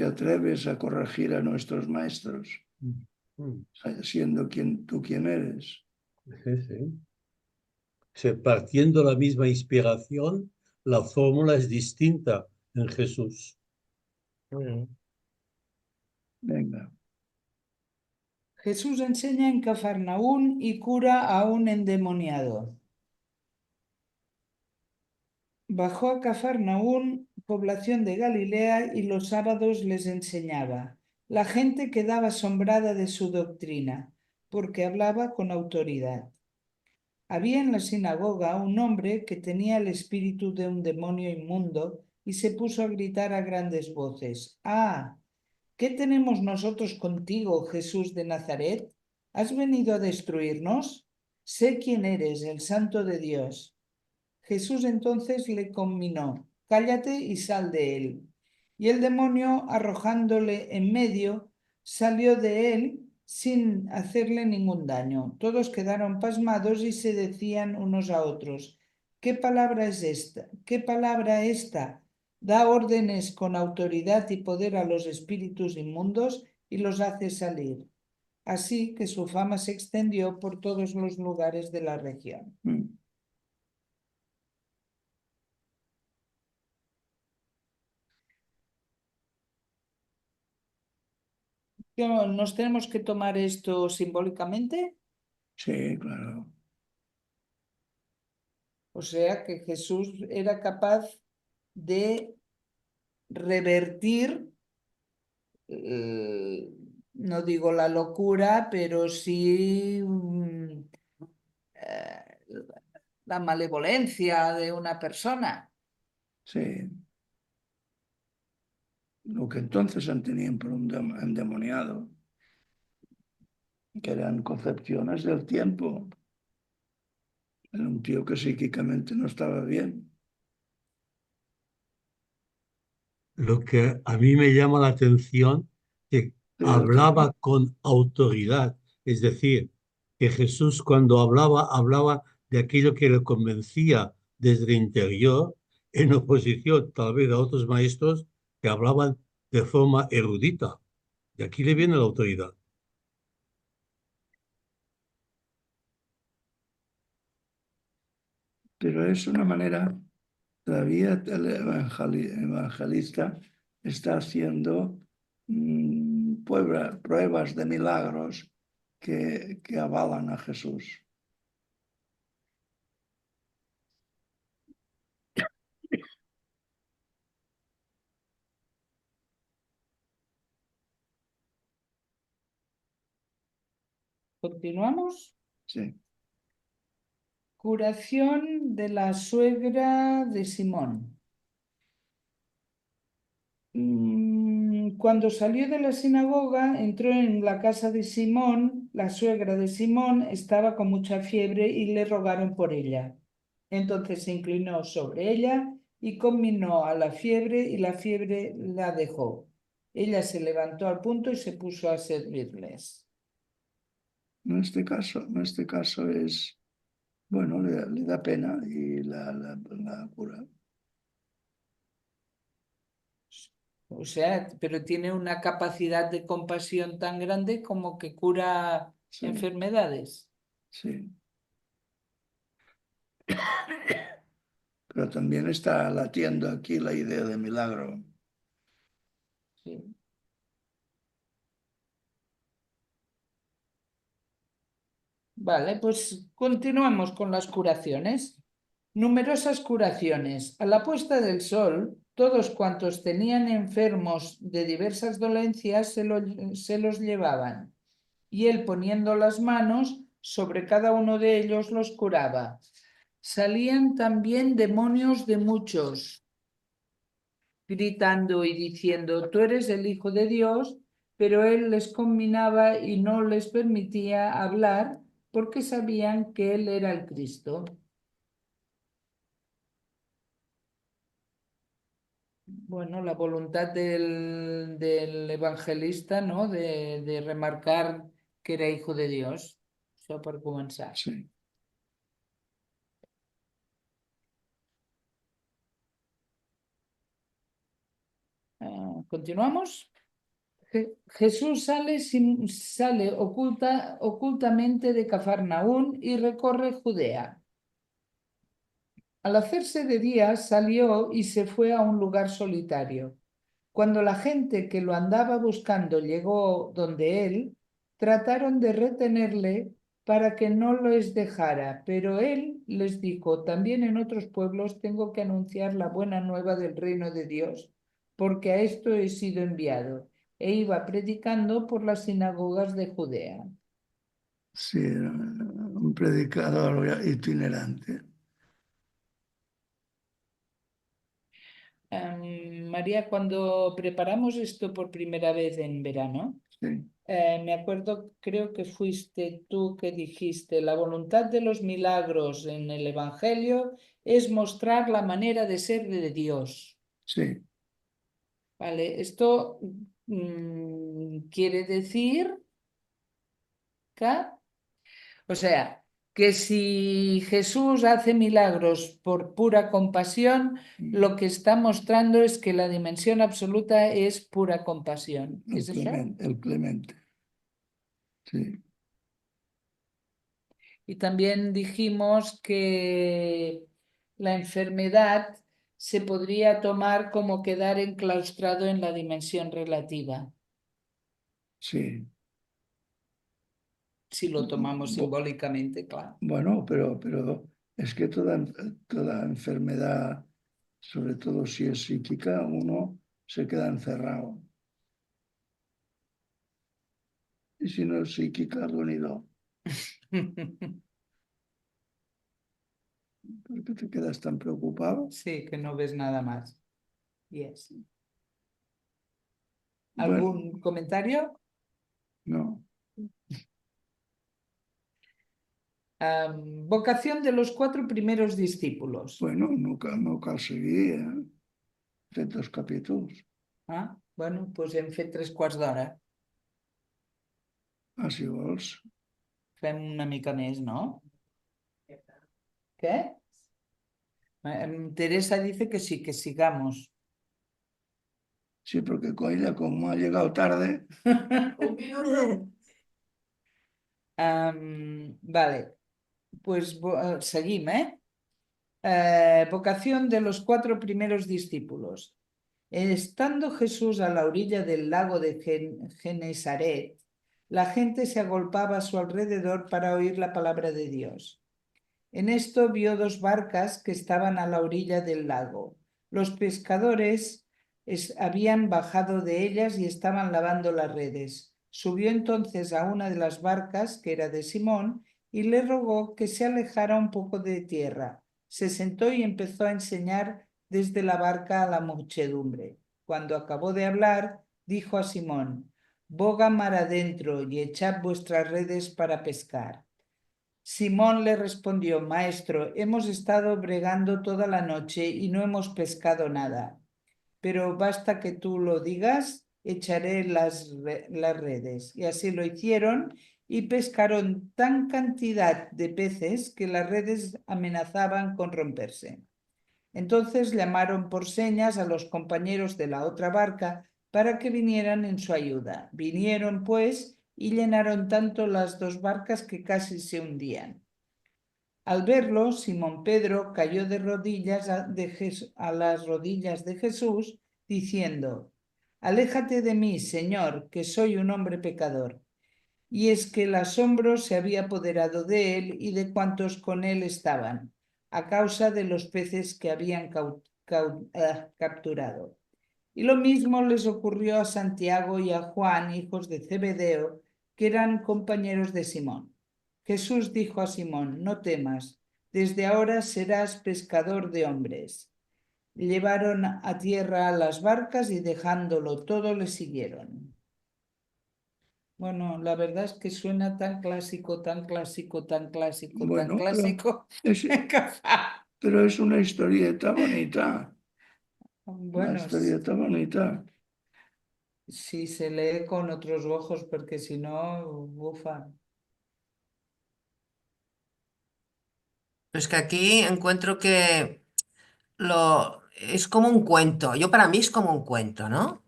S2: atreves a corregir a nuestros maestros,
S9: Mm,
S2: siendo tú quien eres?
S9: sí, sí. O sea, partiendo la misma inspiración, la fórmula es distinta en Jesús.
S2: Venga.
S1: Jesús enseña en Cafarnaún y cura a un endemoniado. Bajó a Cafarnaún, población de Galilea, y los sábados les enseñaba. La gente quedaba asombrada de su doctrina, porque hablaba con autoridad. Había en la sinagoga un hombre que tenía el espíritu de un demonio inmundo y se puso a gritar a grandes voces: ¡Ah! ¿Qué tenemos nosotros contigo, Jesús de Nazaret? ¿Has venido a destruirnos? Sé quién eres, el Santo de Dios. Jesús entonces le conminó: cállate y sal de él. Y el demonio, arrojándole en medio, salió de él sin hacerle ningún daño. Todos quedaron pasmados y se decían unos a otros: ¿qué palabra es esta? ¿Qué palabra esta? Da órdenes con autoridad y poder a los espíritus inmundos y los hace salir. Así que su fama se extendió por todos los lugares de la región. ¿Nos tenemos que tomar esto simbólicamente?
S2: Sí, claro.
S1: O sea que Jesús era capaz de revertir, no digo la locura, pero sí eh, la malevolencia de una persona.
S2: Sí. Lo que entonces tenían por un endemoniado, que eran concepciones del tiempo. Era un tío que psíquicamente no estaba bien.
S9: Lo que a mí me llama la atención, que
S2: Pero
S9: hablaba con autoridad, es decir, que Jesús cuando hablaba, hablaba de aquello que le convencía desde el interior, en oposición tal vez a otros maestros que hablaban de forma erudita. Y aquí le viene la autoridad.
S2: es una manera, todavía el evangelista está haciendo pruebas de milagros que avalan a Jesús.
S1: ¿Continuamos?
S2: Sí.
S1: Curación de la suegra de Simón. Cuando salió de la sinagoga, entró en la casa de Simón. La suegra de Simón estaba con mucha fiebre y le rogaron por ella. Entonces se inclinó sobre ella y conminó a la fiebre, y la fiebre la dejó. Ella se levantó al punto y se puso a servirles.
S2: En este caso es, bueno, le da pena y la cura.
S1: O sea, pero tiene una capacidad de compasión tan grande como que cura
S2: Sí,
S1: enfermedades.
S2: sí. Pero también está latiendo aquí la idea de milagro.
S1: Sí. Vale, pues continuamos con las curaciones. Numerosas curaciones. A la puesta del sol, todos cuantos tenían enfermos de diversas dolencias se los llevaban, y él, poniendo las manos sobre cada uno de ellos, los curaba. Salían también demonios de muchos, gritando y diciendo: tú eres el Hijo de Dios. Pero él les conminaba y no les permitía hablar, porque sabían que él era el Cristo. Bueno, la voluntad del evangelista, ¿no? De remarcar que era hijo de Dios. Això per començar.
S2: Sí.
S1: Continuamos. Jesús sale ocultamente de Cafarnaún y recorre Judea. Al hacerse de día salió y se fue a un lugar solitario. Cuando la gente que lo andaba buscando llegó donde él, trataron de retenerle para que no les dejara, pero él les dijo: también en otros pueblos tengo que anunciar la buena nueva del reino de Dios, porque a esto he sido enviado. E iba predicando por las sinagogas de Judea.
S2: Sí, era un predicador itinerante.
S1: María, cuando preparamos esto por primera vez en verano,
S2: Sí,
S1: me acuerdo, creo que fuiste tú que dijiste: la voluntad de los milagros en el Evangelio es mostrar la manera de ser de Dios.
S2: sí.
S1: Vale, esto quiere decir que, o sea, que si Jesús hace milagros por pura compasión, lo que está mostrando es que la dimensión absoluta es pura compasión. ¿Es eso?
S2: El clemente. Sí,
S1: Y también dijimos que la enfermedad se podría tomar como quedar enclaustrado en la dimensión relativa,
S2: sí.
S1: si lo tomamos
S2: Bo-
S1: simbólicamente, claro.
S2: Bueno, pero es que toda enfermedad, sobre todo si es psíquica, uno se queda encerrado. Y si no es psíquica, unido. ¿Por qué te quedas tan preocupado?
S1: Sí, que no ves nada más. Yes.
S2: Bueno,
S1: ¿Algún comentario?
S2: no.
S1: Vocación de los 4 primeros discípulos.
S2: Bueno, no cal seguir, fet 2 capítols.
S1: Ah, bueno, pues hem fet 3/4 d'hora.
S2: Si vols.
S1: Fem una mica més, ¿no? ¿Qué? Teresa dice que sí, que sigamos.
S2: Sí, porque ella, como ha llegado tarde,
S1: Vale, pues seguim, vocación de los 4 primeros discípulos. Estando Jesús a la orilla del lago de Genesaret, la gente se agolpaba a su alrededor para oír la palabra de Dios. En esto vio 2 barcas que estaban a la orilla del lago. Los pescadores habían bajado de ellas y estaban lavando las redes. Subió entonces a una de las barcas, que era de Simón, y le rogó que se alejara un poco de tierra. Se sentó y empezó a enseñar desde la barca a la muchedumbre. Cuando acabó de hablar, dijo a Simón: boga mar adentro y echad vuestras redes para pescar. Simón le respondió: Maestro, hemos estado bregando toda la noche y no hemos pescado nada, pero basta que tú lo digas, echaré las redes. Y así lo hicieron y pescaron tan cantidad de peces que las redes amenazaban con romperse. Entonces llamaron por señas a los compañeros de la otra barca para que vinieran en su ayuda. Vinieron, pues, y llenaron tanto las 2 barcas que casi se hundían. Al verlo, Simón Pedro cayó de rodillas a las rodillas de Jesús, diciendo: Aléjate de mí, Señor, que soy un hombre pecador. Y es que el asombro se había apoderado de él y de cuantos con él estaban, a causa de los peces que habían capturado. Y lo mismo les ocurrió a Santiago y a Juan, hijos de Zebedeo, que eran compañeros de Simón. Jesús dijo a Simón: no temas, desde ahora serás pescador de hombres. Llevaron a tierra las barcas y dejándolo todo le siguieron. Bueno, la verdad es que suena tan clásico, tan clásico, tan clásico,
S2: bueno,
S1: tan clásico.
S2: pero es una historieta bonita. Una
S1: Bueno,
S2: historieta bonita.
S1: si se lee con otros ojos, porque si no, bufa.
S6: Es que aquí encuentro que es como un cuento. Yo para mí es como un cuento, ¿no?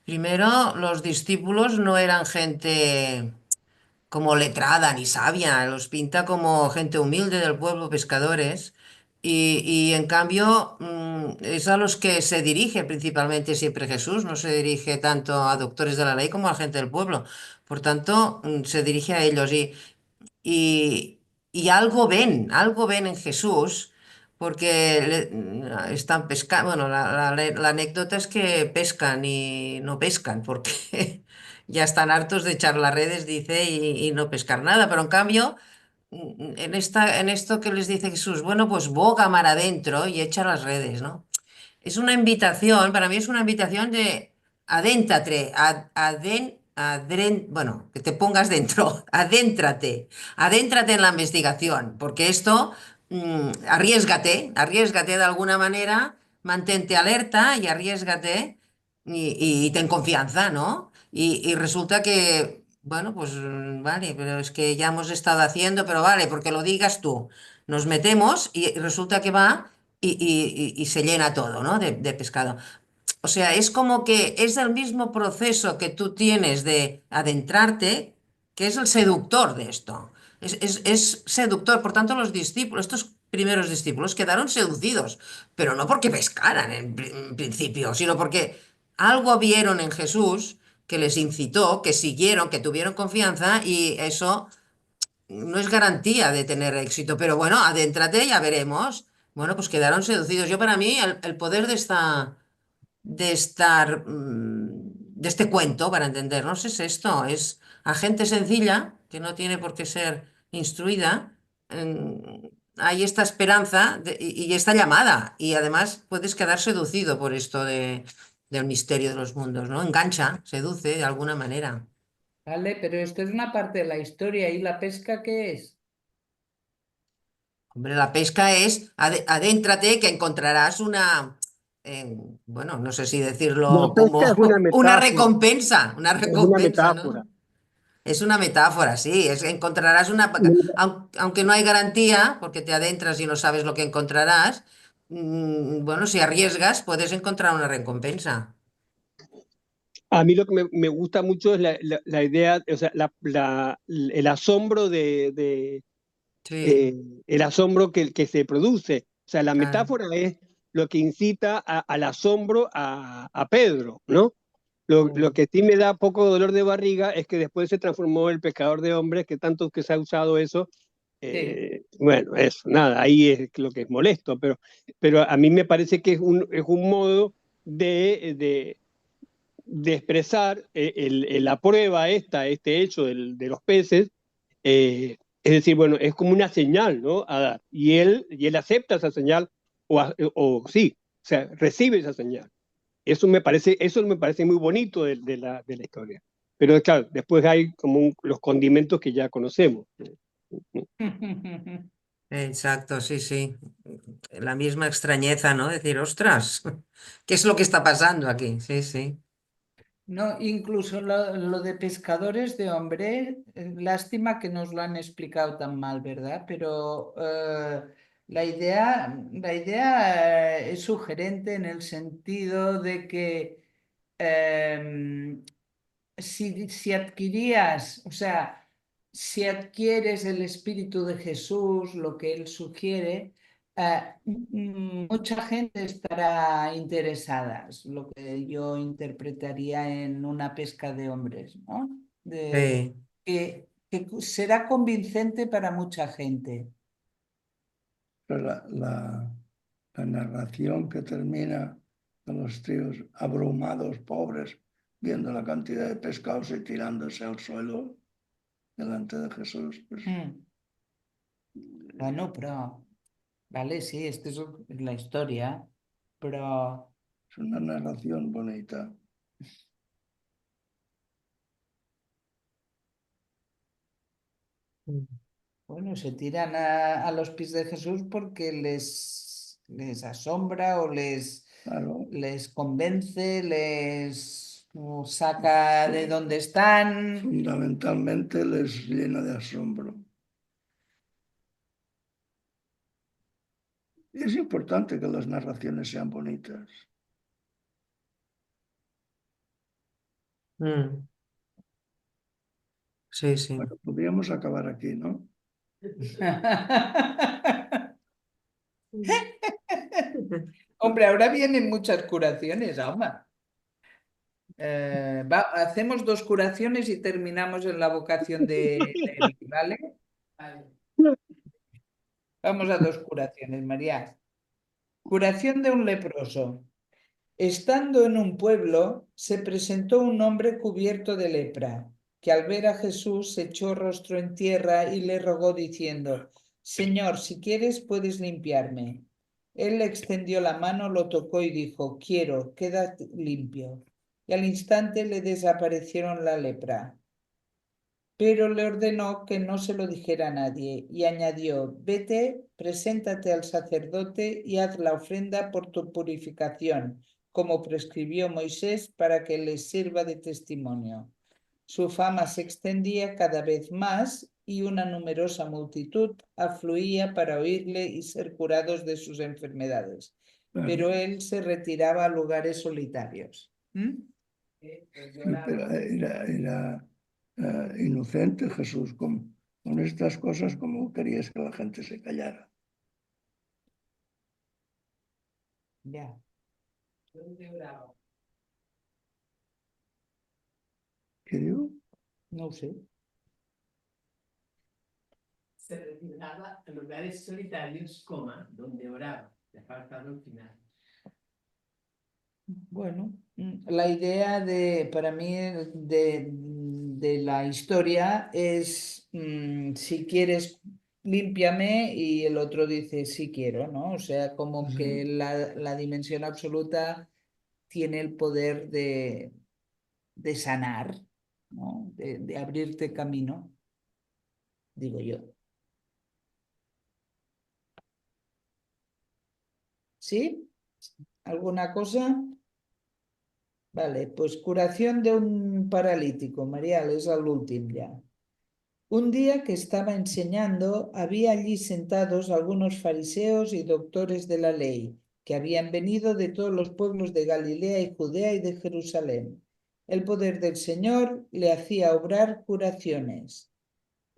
S6: Primero, los discípulos no eran gente como letrada ni sabia, los pinta como gente humilde del pueblo, pescadores, y en cambio es a los que se dirige principalmente siempre Jesús, no se dirige tanto a doctores de la ley como a gente del pueblo, por tanto se dirige a ellos y, y algo ven en Jesús, porque están pescando, bueno, la anécdota es que pescan y no pescan, porque ya están hartos de echar las redes, dice, y no pescar nada, pero en cambio, en esto que les dice Jesús, bueno, pues boga mar adentro y echa las redes, ¿no? Es una invitación, para mí es una invitación de adéntrate, bueno, que te pongas dentro, adéntrate en la investigación, porque esto, arriésgate de alguna manera, mantente alerta y arriésgate y ten confianza, ¿no? Y resulta que, bueno, pues vale, pero es que ya hemos estado haciendo, pero vale, porque lo digas tú. Nos metemos y resulta que va y se llena todo, ¿no? De pescado. O sea, es como que es el mismo proceso que tú tienes de adentrarte, que es el seductor de esto. Es seductor. Por tanto, los discípulos, estos primeros discípulos, quedaron seducidos, pero no porque pescaran en principio, sino porque algo vieron en Jesús que les incitó, que siguieron, que tuvieron confianza y eso no es garantía de tener éxito, pero bueno, adéntrate, ya veremos. Bueno, pues quedaron seducidos. Yo para mí el poder de este cuento, para entendernos, es esto, es a gente sencilla, que no tiene por qué ser instruida, hay esta esperanza y esta llamada, y además puedes quedar seducido por esto del misterio de los mundos, ¿no? Engancha, seduce de alguna manera.
S1: Vale, pero esto es una parte de la historia. ¿Y la pesca qué es?
S6: Hombre, la pesca es adéntrate que encontrarás bueno, no sé si
S8: La
S6: decirlo
S8: pesca es
S6: como
S8: una metáfora,
S6: una
S8: es una
S6: recompensa,
S8: metáfora.
S6: ¿no? Es una metáfora, sí, encontrarás aunque no hay garantía, porque te adentras y no sabes lo que encontrarás, bueno, si arriesgas puedes encontrar una recompensa.
S8: A mí lo que me gusta mucho es la idea, o sea, el asombro
S6: Sí,
S8: el asombro que se produce. O sea, la
S6: claro.
S8: metáfora es lo que incita al asombro a Pedro, ¿no? Lo
S6: Mm,
S8: que sí me da poco dolor de barriga es que después se transformó el pescador de hombres, que tanto que se ha usado eso.
S1: Sí.
S8: Bueno, eso, nada, ahí es lo que es molesto, pero a mí me parece que es un modo de expresar la prueba este hecho de los peces, es decir, bueno, es como una señal, ¿no? A dar. Y él acepta esa señal, o sí, o sea, recibe esa señal. Eso me parece muy bonito de la historia. Pero claro, después hay como los condimentos que ya conocemos.
S6: exacto, sí, sí. La misma extrañeza, ¿no? Decir, ostras, ¿qué es lo que está pasando aquí? Sí, sí.
S1: No, incluso lo de pescadores de hombre, lástima que nos lo han explicado tan mal, ¿verdad? Pero la idea es sugerente en el sentido de que si adquirías, o sea, si adquieres el Espíritu de Jesús, lo que Él sugiere, mucha gente estará interesada, es lo que yo interpretaría en una pesca de hombres, ¿no?
S6: Sí.
S1: Que será convincente para mucha gente.
S2: Pero la narración que termina con los tíos abrumados, pobres, viendo la cantidad de pescados y tirándose al suelo delante de Jesús, pues
S1: Mm. Bueno, pero, vale, sí, esta es la historia, pero...
S2: es una narración bonita.
S1: Bueno, se tiran a los pies de Jesús porque les asombra o les
S2: Claro,
S1: les convence, les saca de donde están.
S2: fundamentalmente les llena de asombro. Y es importante que las narraciones sean bonitas.
S6: Mm. Sí, sí.
S2: Bueno, podríamos acabar aquí, ¿no?
S1: Hombre, ahora vienen muchas curaciones, Alma. Hacemos 2 curaciones y terminamos en la vocación de Levi, ¿vale? Vamos a 2 curaciones, María. Curación de un leproso. Estando en un pueblo, se presentó un hombre cubierto de lepra, que al ver a Jesús se echó rostro en tierra y le rogó diciendo: Señor, si quieres puedes limpiarme. Él le extendió la mano, lo tocó y dijo: Quiero, queda limpio. Y al instante le desaparecieron la lepra. Pero le ordenó que no se lo dijera a nadie y añadió: Vete, preséntate al sacerdote y haz la ofrenda por tu purificación, como prescribió Moisés, para que les sirva de testimonio. Su fama se extendía cada vez más y una numerosa multitud afluía para oírle y ser curados de sus enfermedades.
S2: Claro.
S1: Pero él se retiraba a lugares solitarios.
S2: Pero era inocente Jesús con estas cosas, como querías que la gente se callara.
S1: Ya.
S2: ¿Qué digo?
S1: No sé.
S10: Se retiraba a lugares solitarios, donde oraba. Le ha faltado el final.
S1: Bueno, la idea para mí de la historia es: si quieres, límpiame, y el otro dice: sí quiero, ¿no? O sea, como
S2: Sí.
S1: que la dimensión absoluta tiene el poder de sanar, ¿no? De abrirte camino, digo yo. ¿Sí? ¿Alguna cosa? Vale, pues curación de un paralítico, Marial, es al último ya. Un día que estaba enseñando, había allí sentados algunos fariseos y doctores de la ley, que habían venido de todos los pueblos de Galilea y Judea y de Jerusalén. El poder del Señor le hacía obrar curaciones.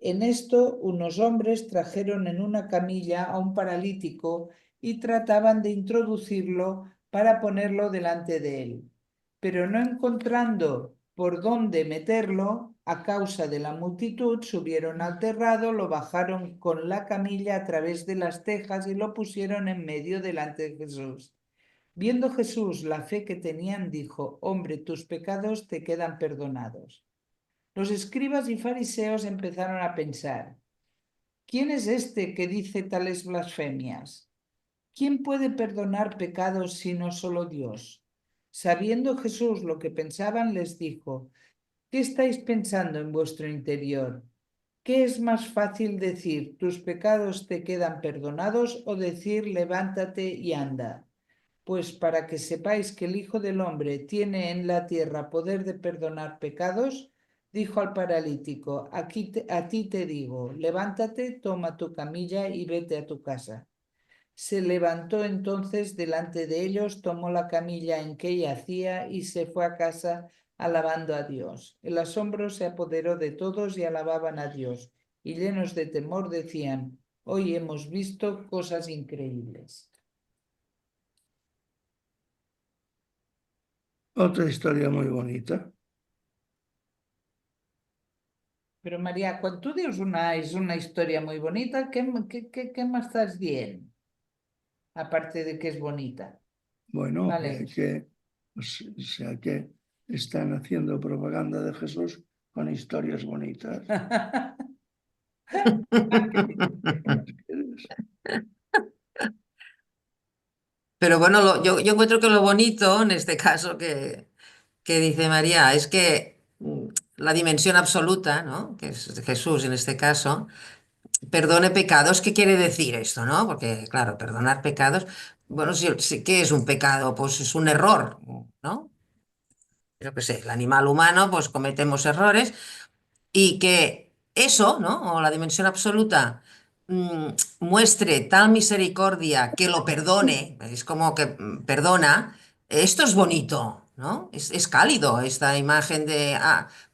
S1: En esto, unos hombres trajeron en una camilla a un paralítico y trataban de introducirlo para ponerlo delante de él. Pero no encontrando por dónde meterlo, a causa de la multitud, subieron al terrado, lo bajaron con la camilla a través de las tejas y lo pusieron en medio delante de Jesús. Viendo Jesús la fe que tenían, dijo: Hombre, tus pecados te quedan perdonados. Los escribas y fariseos empezaron a pensar: ¿quién es este que dice tales blasfemias? ¿Quién puede perdonar pecados sino solo Dios? Sabiendo Jesús lo que pensaban, les dijo: ¿qué estáis pensando en vuestro interior? ¿Qué es más fácil decir: tus pecados te quedan perdonados, o decir: levántate y anda? Pues para que sepáis que el Hijo del Hombre tiene en la tierra poder de perdonar pecados, dijo al paralítico: a ti te digo, levántate, toma tu camilla y vete a tu casa. Se levantó entonces delante de ellos, tomó la camilla en que yacía y se fue a casa alabando a Dios. El asombro se apoderó de todos y alababan a Dios, y llenos de temor decían: hoy hemos visto cosas increíbles.
S2: Otra historia muy bonita.
S1: Pero María, quan tu dius és una història muy bonita, què m'estàs dient? Aparte de que és bonita.
S2: Bueno,
S1: Vale.
S2: o sea que están haciendo propaganda de Jesús con historias bonitas.
S6: Pero bueno, yo encuentro que lo bonito en este caso que dice María es que la dimensión absoluta, ¿no? Que es Jesús en este caso, perdone pecados, ¿qué quiere decir esto, no? Porque, claro, perdonar pecados, bueno, ¿qué es un pecado? Pues es un error, ¿no? Yo qué sé, el animal humano, pues cometemos errores y que eso, ¿no? O la dimensión absoluta mm, muestre tal misericordia que lo perdone, es como que perdona, esto es bonito, ¿no? Es cálido esta imagen de,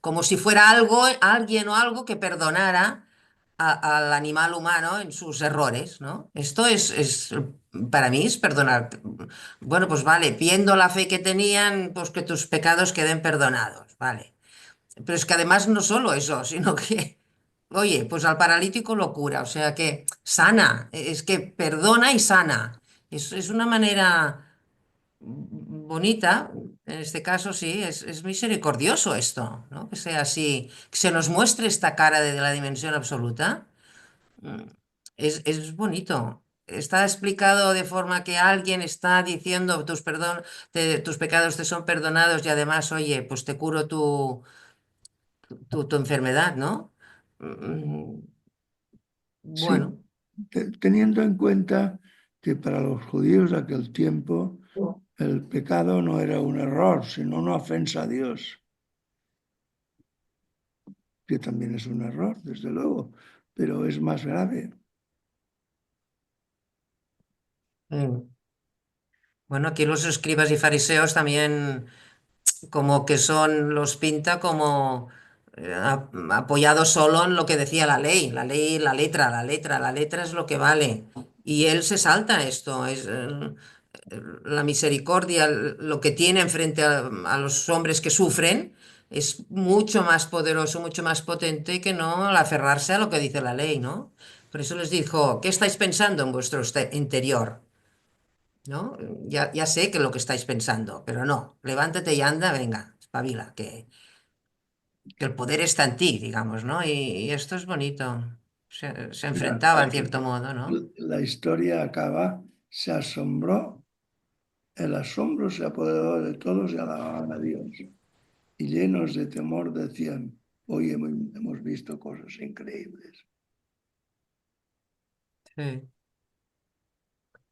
S6: como si fuera algo, alguien o algo que perdonara al animal humano en sus errores, ¿no? Esto para mí es perdonar. Bueno, pues vale, viendo la fe que tenían, pues que tus pecados queden perdonados, vale. Pero es que además no solo eso, sino que, oye, pues al paralítico lo cura, o sea que sana, es que perdona y sana. Es una manera bonita, en este caso sí, es misericordioso esto, ¿no? Que sea así, que se nos muestre esta cara de la dimensión absoluta. Mm, es bonito. Está explicado de forma que alguien está diciendo tus pecados te son perdonados y además, oye, pues te curo tu enfermedad, ¿no? Mm,
S2: Sí,
S6: Bueno,
S2: teniendo en cuenta que para los judíos de aquel tiempo el pecado no era un error, sino una ofensa a Dios, que también es un error, desde luego, pero es más grave.
S6: mm. Bueno, aquí los escribas y fariseos también como que los pinta como apoyados solo en lo que decía la ley, la letra es lo que vale. Y él se salta esto, es la misericordia, lo que tiene frente a los hombres que sufren, es mucho más poderoso, mucho más potente que no el aferrarse a lo que dice la ley, ¿no? Por eso les dijo, ¿qué estáis pensando en vuestro interior? ¿No? Ya sé que lo que estáis pensando, pero no, levántate y anda, venga, espabila, que el poder está en ti, digamos, ¿no? Y esto es bonito. Se
S2: Mira,
S6: enfrentaba en cierto modo, ¿no?
S2: la historia acaba, se asombró, el asombro se apoderó de todos y alababan a Dios. Y llenos de temor decían, hoy hemos visto cosas increíbles.
S6: Sí.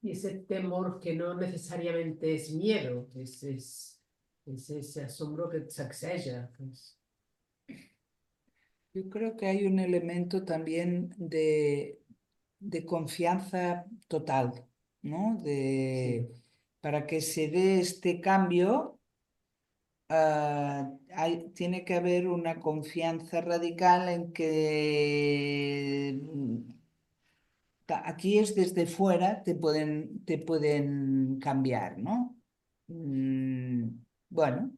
S10: Y ese temor que no necesariamente es miedo, es ese asombro que te sacseja.
S1: Yo creo que hay un elemento también de confianza total, ¿no? Para que se dé este cambio, tiene que haber una confianza radical en que aquí es desde fuera, te pueden cambiar, ¿no? Mm, bueno,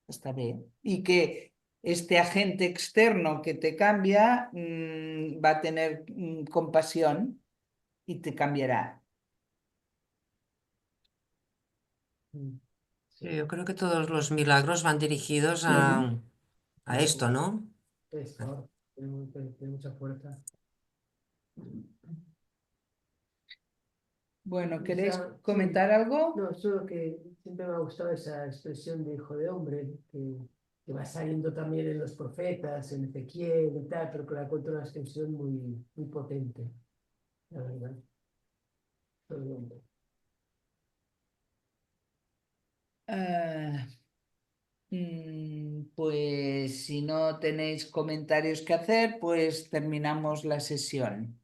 S1: está bien. Y que este agente externo que te cambia va a tener compasión y te cambiará.
S6: Sí, yo creo que todos los milagros van dirigidos
S2: Bueno,
S6: a esto, ¿no?
S10: Es claro, tiene mucha fuerza.
S1: Bueno, ¿queréis
S10: Esa-
S1: comentar algo?
S10: No, solo que siempre me ha gustado esa expresión de hijo de hombre, que va saliendo también en los profetas, en Ezequiel y tal, pero que la encuentro una extensión muy, muy potente, la verdad. Hijo de hombre.
S1: Ah, pues si no tenéis comentarios que hacer, pues terminamos la sesión.